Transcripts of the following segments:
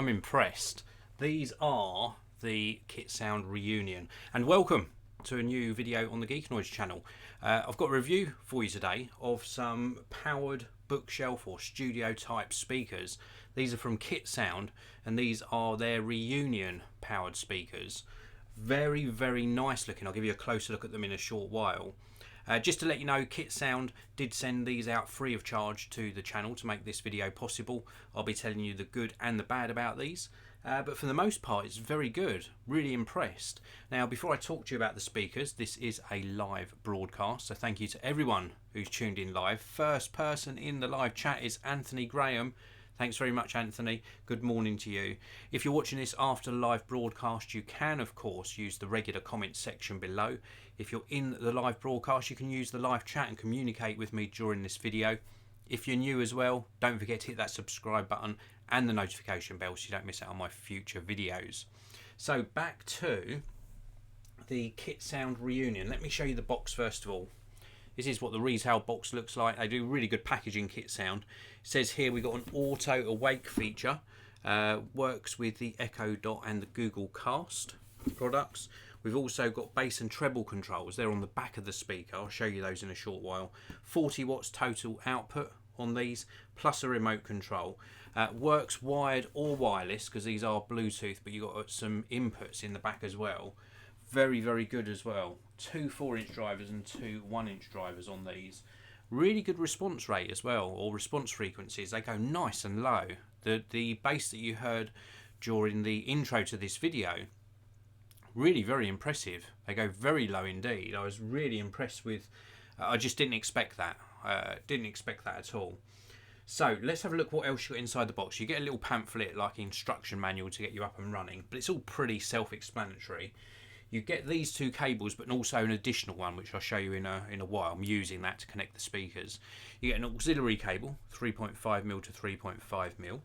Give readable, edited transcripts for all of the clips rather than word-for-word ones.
I'm impressed. These are the Kitsound Reunion, and welcome to a new video on the Geekanoids channel. I've got a review for you today of some powered bookshelf or studio type speakers. These are from Kitsound, and these are their Reunion powered speakers. Very, very nice looking. I'll give you a closer look at them in a short while. Just to let you know, Kitsound did send these out free of charge to the channel to make this video possible. I'll be telling you the good and the bad about these. But for the most part, it's very good. Really impressed. Now, before I talk to you about the speakers, this is a live broadcast, so thank you to everyone who's tuned in live. First person in the live chat is Anthony Graham. Thanks very much, Anthony. Good morning to you. If you're watching this after the live broadcast, you can, of course, use the regular comment section below. If you're in the live broadcast, you can use the live chat and communicate with me during this video. If you're new as well, don't forget to hit that subscribe button and the notification bell so you don't miss out on my future videos. So back to the Kitsound Reunion. Let me show you the box first of all. This is what the retail box looks like. They do really good packaging, Kitsound. It says here we got an auto awake feature. Works with the Echo Dot and the Google Cast products. We've also got bass and treble controls. They're on the back of the speaker. I'll show you those in a short while. 40 watts total output on these, plus a remote control. Works wired or wireless, because these are Bluetooth, but you've got some inputs in the back as well. Very, very good as well. 2 4-inch drivers and 2 1-inch drivers on these. Really good response rate as well, or response frequencies. They go nice and low. The bass that you heard during the intro to this video, really very impressive. They go very low indeed. I was really impressed with. I just didn't expect that. Didn't expect that at all. So let's have a look what else you got inside the box. You get a little pamphlet like instruction manual to get you up and running, but it's all pretty self-explanatory. You get these 2 cables, but also an additional one, which I'll show you in a while. I'm using that to connect the speakers. You get an auxiliary cable, 3.5mm to 3.5mm.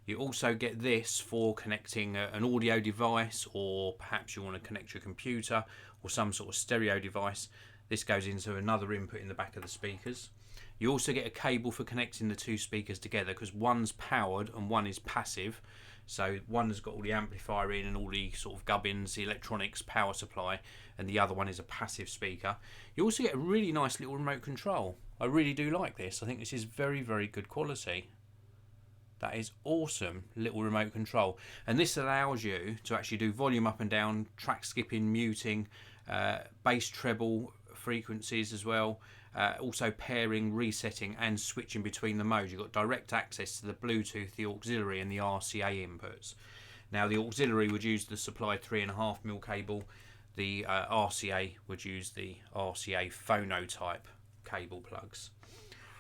You also get this for connecting an audio device, or perhaps you want to connect your computer or some sort of stereo device. This goes into another input in the back of the speakers. You also get a cable for connecting the 2 speakers together, because one's powered and one is passive. So one has got all the amplifier in and all the sort of gubbins, the electronics, power supply, and the other one is a passive speaker. You also get a really nice little remote control. I really do like this. I think this is very, very good quality. That is awesome little remote control. And this allows you to actually do volume up and down, track skipping, muting, bass treble frequencies as well. Also pairing, resetting and switching between the modes. You've got direct access to the Bluetooth, the auxiliary and the RCA inputs. Now the auxiliary would use the supplied 3.5mm cable. The RCA would use the RCA phono-type cable plugs.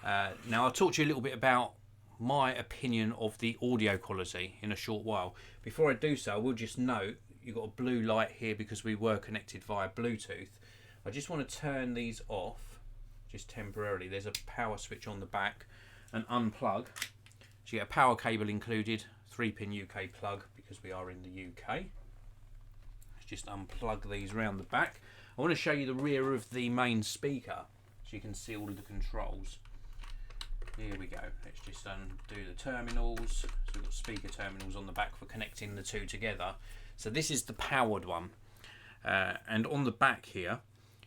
Now I'll talk to you a little bit about my opinion of the audio quality in a short while. Before I do so, I will just note you've got a blue light here because we were connected via Bluetooth. I just want to turn these off just temporarily. There's a power switch on the back and unplug. So you get a power cable included, 3-pin UK plug because we are in the UK. Let's just unplug these round the back. I want to show you the rear of the main speaker so you can see all of the controls. Here we go. Let's just undo the terminals. So we've got speaker terminals on the back for connecting the 2 together. So this is the powered one. And on the back here,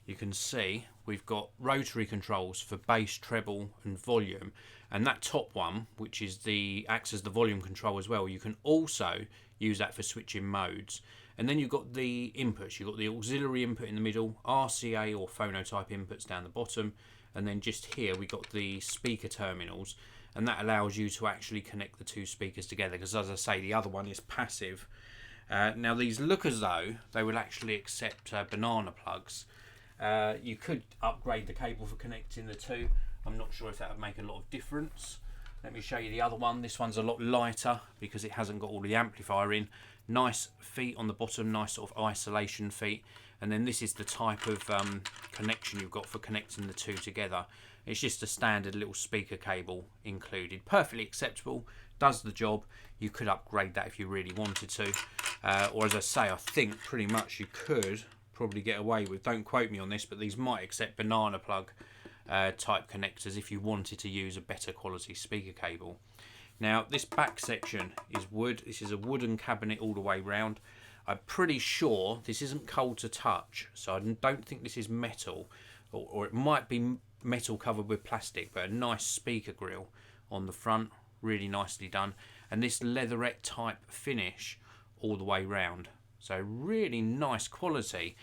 you can see we've got rotary controls for bass, treble and volume. And that top one, which is acts as the volume control as well, you can also use that for switching modes. And then you've got the inputs. You've got the auxiliary input in the middle, RCA or phono-type inputs down the bottom. And then just here we got the speaker terminals, and that allows you to actually connect the 2 speakers together, because as I say, the other one is passive. Now these look as though they will actually accept banana plugs. You could upgrade the cable for connecting the 2. I'm not sure if that would make a lot of difference. Let me show you the other one. This one's a lot lighter because it hasn't got all the amplifier in. Nice feet on the bottom, nice sort of isolation feet. And then this is the type of connection you've got for connecting the 2 together. It's just a standard little speaker cable included. Perfectly acceptable, does the job. You could upgrade that if you really wanted to. Or as I say, I think pretty much you could probably get away with, don't quote me on this, but these might accept banana plug type connectors if you wanted to use a better quality speaker cable. Now this back section is wood. This is a wooden cabinet all the way round. I'm pretty sure this isn't cold to touch, so I don't think this is metal, or it might be metal covered with plastic, but a nice speaker grill on the front, really nicely done, and this leatherette type finish all the way round, so really nice quality.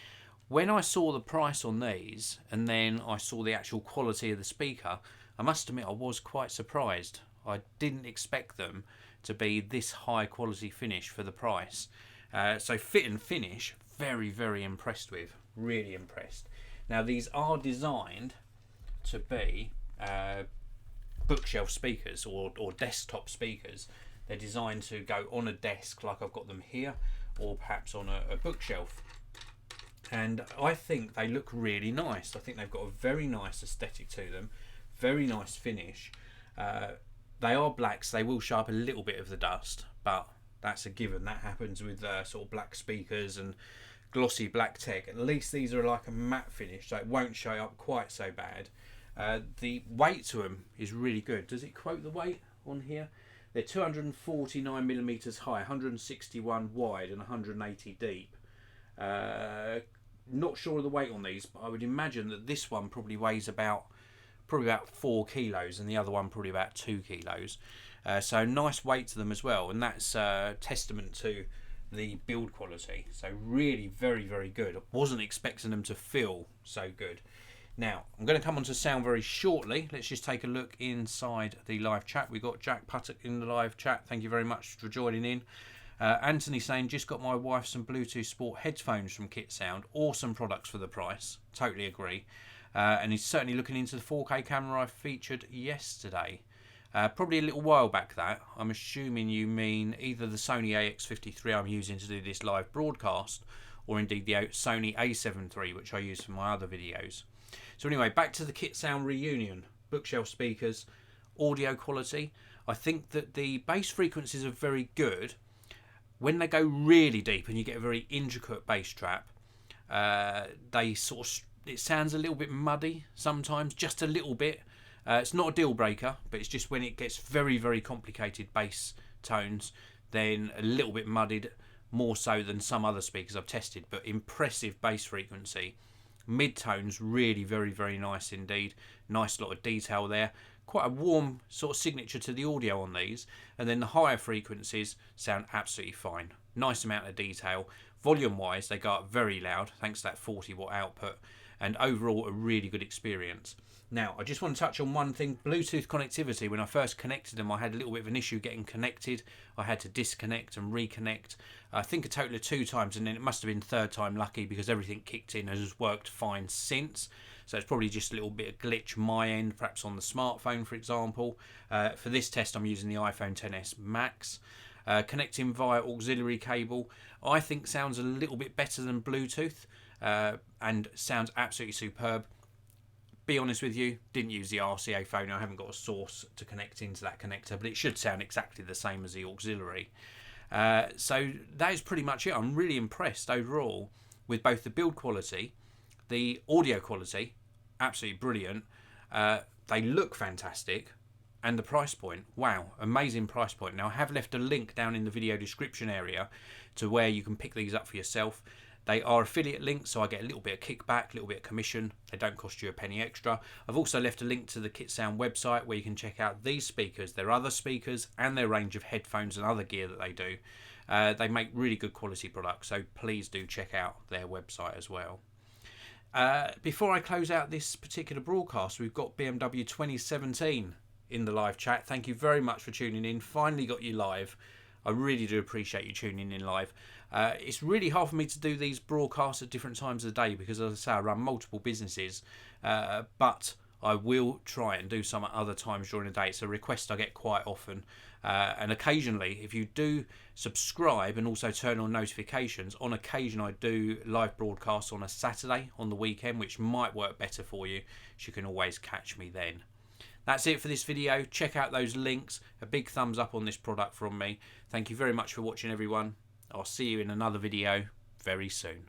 When I saw the price on these and then I saw the actual quality of the speaker, I must admit I was quite surprised. I didn't expect them to be this high quality finish for the price. So fit and finish, very, very impressed with. Really impressed. Now these are designed to be bookshelf speakers or desktop speakers. They're designed to go on a desk like I've got them here, or perhaps on a bookshelf. And I think they look really nice. I think they've got a very nice aesthetic to them. Very nice finish. They are black, so they will show up a little bit of the dust, but that's a given. That happens with sort of black speakers and glossy black tech. At least these are like a matte finish, so it won't show up quite so bad. The weight to them is really good. Does it quote the weight on here? They're 249 millimeters high, 161 wide, and 180 deep. Not sure of the weight on these, but I would imagine that this one probably weighs about 4 kilos, and the other one probably about 2 kilos. So nice weight to them as well, and that's testament to the build quality. So really very, very good. I wasn't expecting them to feel so good. Now I'm going to come on to sound very shortly. Let's just take a look inside the live chat. We've got Jack Puttock in the live chat. Thank you very much for joining in. Anthony saying, just got my wife some Bluetooth Sport headphones from Kitsound. Awesome products for the price. Totally agree. And he's certainly looking into the 4K camera I featured yesterday. Probably a little while back that. I'm assuming you mean either the Sony AX53 I'm using to do this live broadcast, or indeed the Sony A7 III, which I use for my other videos. So anyway, back to the Kitsound Reunion. Bookshelf speakers, audio quality. I think that the bass frequencies are very good. When they go really deep and you get a very intricate bass trap, they sort of, it sounds a little bit muddy sometimes, just a little bit. It's not a deal breaker, but it's just when it gets very, very complicated bass tones, then a little bit muddied, more so than some other speakers I've tested. But impressive bass frequency. Mid-tones really very, very nice indeed. Nice lot of detail there. Quite a warm sort of signature to the audio on these. And then the higher frequencies sound absolutely fine. Nice amount of detail. Volume wise, they go up very loud thanks to that 40 watt output. And overall, a really good experience. Now, I just want to touch on one thing. Bluetooth connectivity. When I first connected them, I had a little bit of an issue getting connected. I had to disconnect and reconnect. I think a total of 2 times, and then it must have been third time lucky because everything kicked in and has worked fine since. So it's probably just a little bit of glitch my end, perhaps on the smartphone, for example. For this test, I'm using the iPhone XS Max. Connecting via auxiliary cable, I think sounds a little bit better than Bluetooth, and sounds absolutely superb. Be honest with you, didn't use the RCA phone. I haven't got a source to connect into that connector, but it should sound exactly the same as the auxiliary. So that is pretty much it. I'm really impressed overall with both the build quality, the audio quality, absolutely brilliant. They look fantastic, and the price point. Wow, amazing price point. Now I have left a link down in the video description area to where you can pick these up for yourself. They are affiliate links, so I get a little bit of kickback, a little bit of commission. They don't cost you a penny extra. I've also left a link to the Kitsound website where you can check out these speakers, their other speakers, and their range of headphones and other gear that they do. They make really good quality products, so please do check out their website as well. Before I close out this particular broadcast, we've got BMW 2017 in the live chat. Thank you very much for tuning in. Finally got you live. I really do appreciate you tuning in live. It's really hard for me to do these broadcasts at different times of the day because, as I say, I run multiple businesses, but I will try and do some at other times during the day. It's a request I get quite often, and occasionally, if you do subscribe and also turn on notifications, on occasion I do live broadcasts on a Saturday on the weekend, which might work better for you, so you can always catch me then. That's it for this video. Check out those links. A big thumbs up on this product from me. Thank you very much for watching, everyone. I'll see you in another video very soon.